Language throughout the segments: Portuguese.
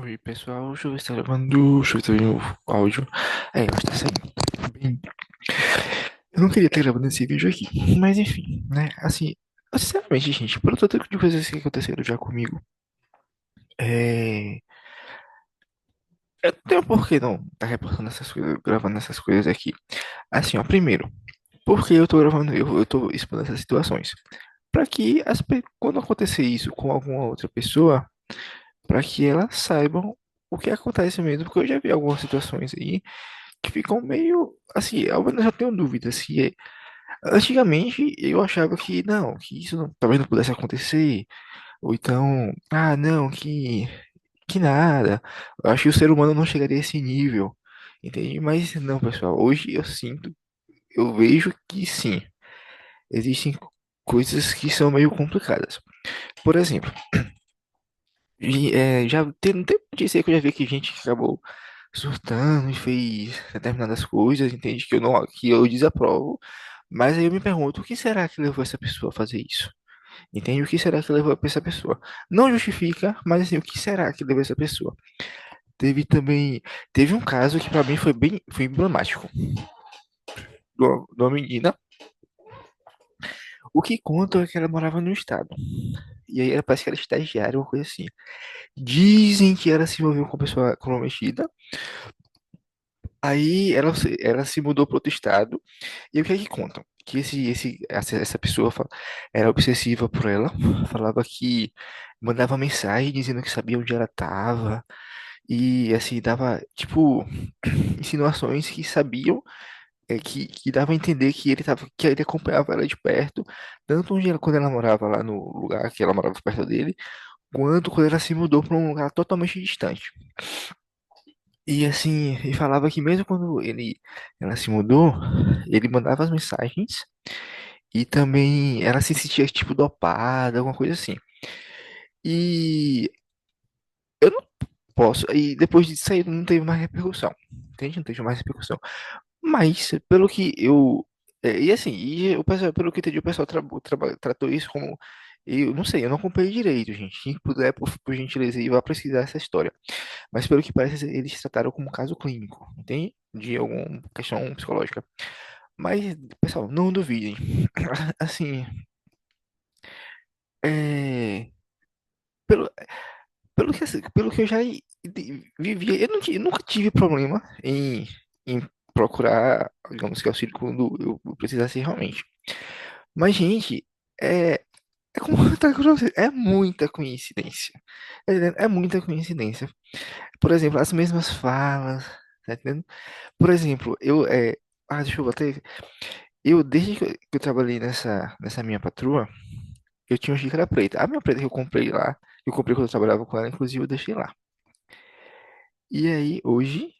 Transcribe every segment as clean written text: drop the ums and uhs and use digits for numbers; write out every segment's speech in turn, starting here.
Oi, pessoal, deixa eu ver se tá gravando, deixa eu ver se tá vendo o áudio. Eu acho que tá saindo. Bem, eu não queria ter gravado esse vídeo aqui, mas enfim, né, assim, sinceramente, gente, pelo tanto de coisas que aconteceram já comigo, é... eu não tenho por que não tá reportando essas coisas, gravando essas coisas aqui. Assim, ó, primeiro, porque eu tô gravando, eu tô expondo essas situações, pra que quando acontecer isso com alguma outra pessoa, pra que elas saibam o que acontece mesmo, porque eu já vi algumas situações aí que ficam meio assim, ao menos eu tenho dúvidas se antigamente eu achava que não, que isso não, talvez não pudesse acontecer, ou então, não, que nada. Eu acho que o ser humano não chegaria a esse nível, entende? Mas não, pessoal, hoje eu sinto, eu vejo que sim, existem coisas que são meio complicadas. Por exemplo, não tem notícia que eu já vi que gente que acabou surtando e fez determinadas coisas, entende? Que eu desaprovo. Mas aí eu me pergunto, o que será que levou essa pessoa a fazer isso? Entende? O que será que levou essa pessoa? Não justifica, mas assim, o que será que levou essa pessoa? Teve também, teve um caso que pra mim foi emblemático, de uma menina. O que conta é que ela morava no estado. E aí ela parece que era estagiária, uma coisa assim. Dizem que ela se envolveu com uma pessoa comprometida. Aí ela se mudou para outro estado. E o que é que contam? Que essa pessoa era obsessiva por ela, falava que mandava mensagem dizendo que sabia onde ela estava, e assim, dava, tipo, insinuações que sabiam, que dava a entender que ele acompanhava ela de perto, tanto quando ela morava lá no lugar que ela morava perto dele, quanto quando ela se mudou para um lugar totalmente distante. E assim, ele falava que mesmo quando ela se mudou, ele mandava as mensagens e também ela se sentia tipo dopada, alguma coisa assim. E eu não posso. E depois disso aí não teve mais repercussão. Entende? Não teve mais repercussão. Mas, pelo que eu. E assim, o pessoal, pelo que eu entendi, o pessoal tratou isso como. Eu não sei, eu não acompanhei direito, gente. Quem puder, por gentileza, ir vá pesquisar essa história. Mas pelo que parece, eles trataram como caso clínico, entende? De alguma questão psicológica. Mas, pessoal, não duvidem. Assim, é. Pelo, pelo que eu já vivi, eu nunca tive problema em procurar, digamos que auxílio quando eu precisasse realmente. Mas, gente, é, é como eu tava falando pra você, é muita coincidência. Tá entendendo? É muita coincidência. Por exemplo, as mesmas falas, tá entendendo? Por exemplo, deixa eu botar. Desde que eu trabalhei nessa minha patroa, eu tinha uma xícara preta. A minha preta que eu comprei lá, eu comprei quando eu trabalhava com ela, inclusive eu deixei lá. E aí, hoje,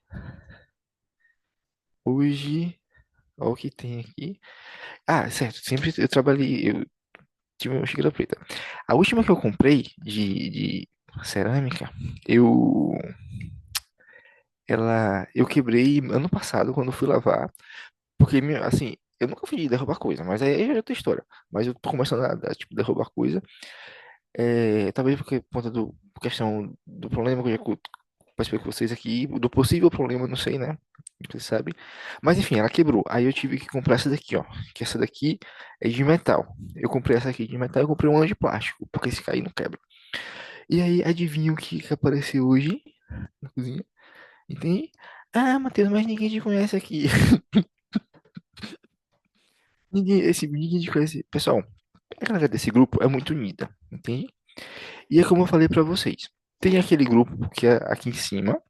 olha o que tem aqui. Ah, certo, sempre eu tive uma xícara preta. A última que eu comprei de cerâmica, eu, eu quebrei ano passado quando eu fui lavar, porque, assim, eu nunca fui de derrubar coisa, mas aí já é outra história. Mas eu tô começando tipo, derrubar coisa. Talvez porque, por conta por questão do problema que eu já participei com vocês aqui, do possível problema, não sei, né? Você sabe. Mas enfim, ela quebrou. Aí eu tive que comprar essa daqui, ó. Que essa daqui é de metal. Eu comprei essa aqui de metal e comprei uma de plástico, porque se cair não quebra. E aí, adivinha o que apareceu hoje na cozinha? Entende? Ah, Matheus, mas ninguém te conhece aqui. Ninguém te conhece. Pessoal, a galera desse grupo é muito unida, entende? E é como eu falei pra vocês. Tem aquele grupo que é aqui em cima.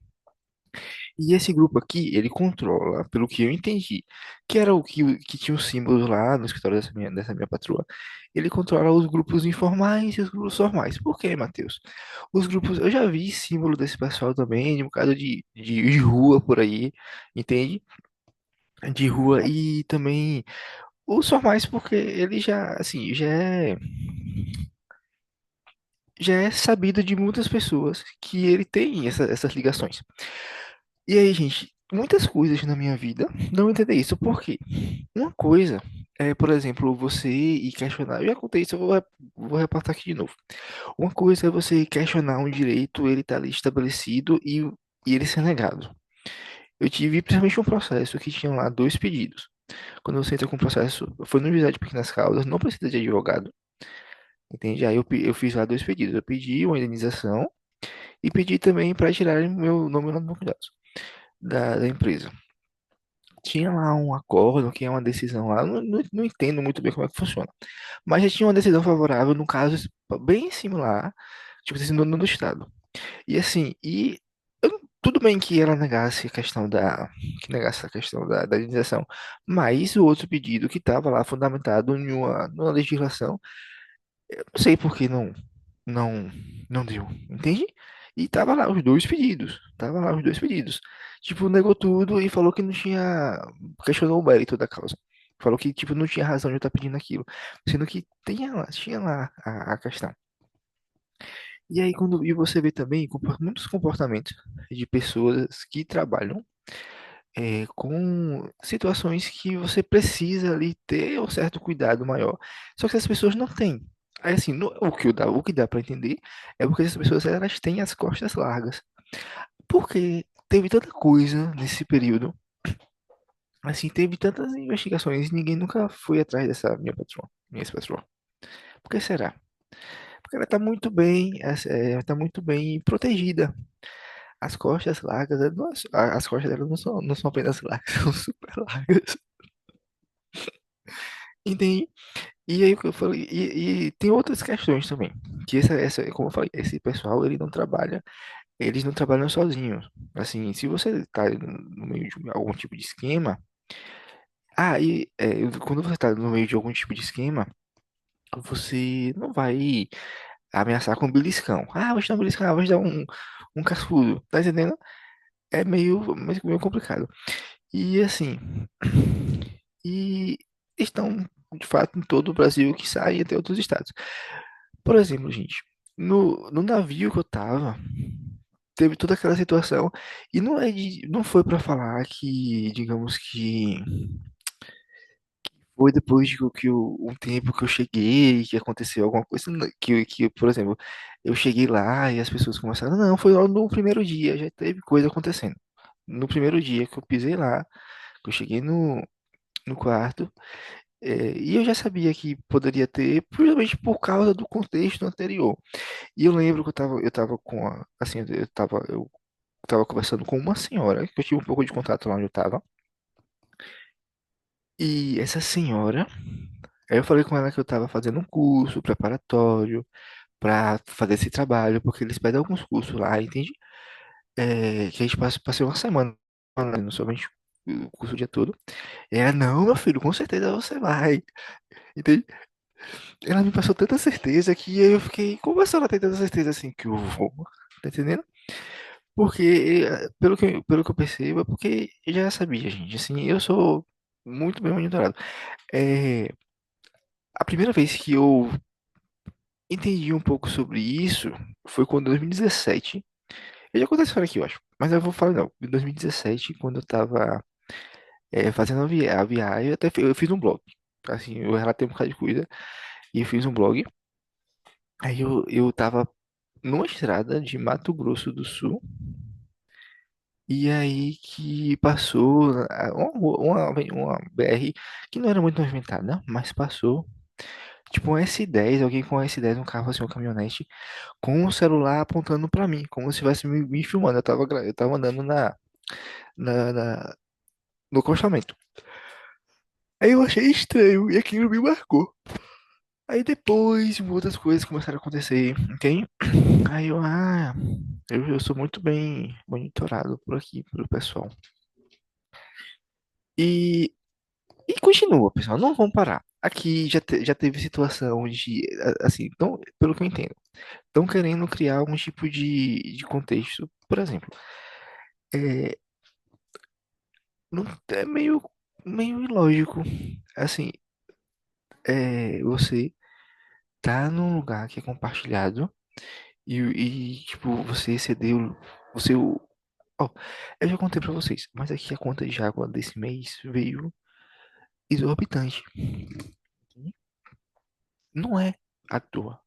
E esse grupo aqui, ele controla, pelo que eu entendi, que era que tinha os símbolos lá no escritório dessa minha patroa. Ele controla os grupos informais e os grupos formais. Por quê, Matheus? Os grupos, eu já vi símbolo desse pessoal também, de um bocado de rua por aí, entende? De rua e também os formais, porque ele já, assim, já é sabido de muitas pessoas que ele tem essas ligações. E aí, gente, muitas coisas na minha vida não entender isso. Por quê? Uma coisa. por exemplo, você ir questionar. Eu já contei isso, vou reportar aqui de novo. Uma coisa é você questionar um direito, ele tá ali estabelecido e ele ser negado. Eu tive principalmente um processo que tinha lá dois pedidos. Quando você entra com um processo, foi no juizado de pequenas causas, não precisa de advogado, entende? Aí eu fiz lá dois pedidos. Eu pedi uma indenização e pedi também para tirar meu nome lá do banco de dados da empresa. Tinha lá um acordo, que é uma decisão lá, não entendo muito bem como é que funciona, mas já tinha uma decisão favorável, no caso bem similar, tipo assim, no Estado. E assim, tudo bem que ela negasse a questão que negasse a questão da indenização, mas o outro pedido que estava lá fundamentado numa legislação, eu não sei por que não, não deu, entende? E tava lá os dois pedidos, tava lá os dois pedidos. Tipo, negou tudo e falou que não tinha, questionou o mérito da causa. Falou que, tipo, não tinha razão de eu estar pedindo aquilo, sendo que tinha lá a questão. E aí, e você vê também muitos comportamentos de pessoas que trabalham com situações que você precisa ali ter um certo cuidado maior. Só que as pessoas não têm. Aí, assim, o que dá para entender é porque as pessoas elas têm as costas largas. Porque teve tanta coisa nesse período, assim, teve tantas investigações e ninguém nunca foi atrás dessa minha ex-patroa. Por que será? Porque ela está muito bem, tá muito bem protegida. As costas largas, as costas dela não são apenas largas, são super largas. Entende? E aí o que eu falei, e tem outras questões também. Que como eu falei, esse pessoal, eles não trabalham sozinhos. Assim, se você está no meio de algum tipo de esquema, quando você está no meio de algum tipo de esquema, você não vai ameaçar com beliscão. Ah, vou te dar um beliscão, vou te dar um cascudo. Tá entendendo? É meio complicado. E assim, e estão de fato em todo o Brasil que saem até outros estados. Por exemplo, gente, no navio que eu tava, teve toda aquela situação e não foi pra falar que, digamos que foi depois um tempo que eu cheguei, que aconteceu alguma coisa, por exemplo, eu cheguei lá e as pessoas começaram, não, foi logo no primeiro dia, já teve coisa acontecendo. No primeiro dia que eu pisei lá, que eu cheguei no quarto, e eu já sabia que poderia ter, principalmente por causa do contexto anterior. E eu lembro que eu tava assim, eu tava conversando com uma senhora, que eu tive um pouco de contato lá onde eu tava. E essa senhora, aí eu falei com ela que eu tava fazendo um curso preparatório pra fazer esse trabalho, porque eles pedem alguns cursos lá, entende? Que a gente passei uma semana, não somente o curso o dia todo. E ela, não, meu filho, com certeza você vai. Entende? Ela me passou tanta certeza que eu fiquei, como assim ela tem tanta certeza assim que eu vou? Tá entendendo? Porque, pelo que eu percebo, é porque eu já sabia, gente. Assim, eu sou muito bem monitorado. É, a primeira vez que eu entendi um pouco sobre isso foi quando em 2017. Eu já contei essa história aqui, eu acho. Mas eu vou falar não. Em 2017, quando eu tava fazendo a viagem, eu fiz um blog. Assim, eu relatei um bocado de coisa e eu fiz um blog. Aí eu tava numa estrada de Mato Grosso do Sul. E aí que passou uma BR que não era muito movimentada, mas passou. Tipo um S10, alguém com um S10, um carro assim, um caminhonete, com o celular apontando pra mim, como se estivesse me filmando. Eu tava andando na, na- no acostamento. Aí eu achei estranho e aquilo me marcou. Aí depois outras coisas começaram a acontecer, entende? Aí eu sou muito bem monitorado por aqui, pelo pessoal. E E continua, pessoal, não vamos parar. Aqui já teve situação assim, então, pelo que eu entendo, estão querendo criar algum tipo de contexto. Por exemplo, é, não, é meio ilógico. Assim, você tá num lugar que é compartilhado tipo, você cedeu, você, ó, eu já contei pra vocês, mas aqui a conta de água desse mês veio. exorbitante. Não é à toa.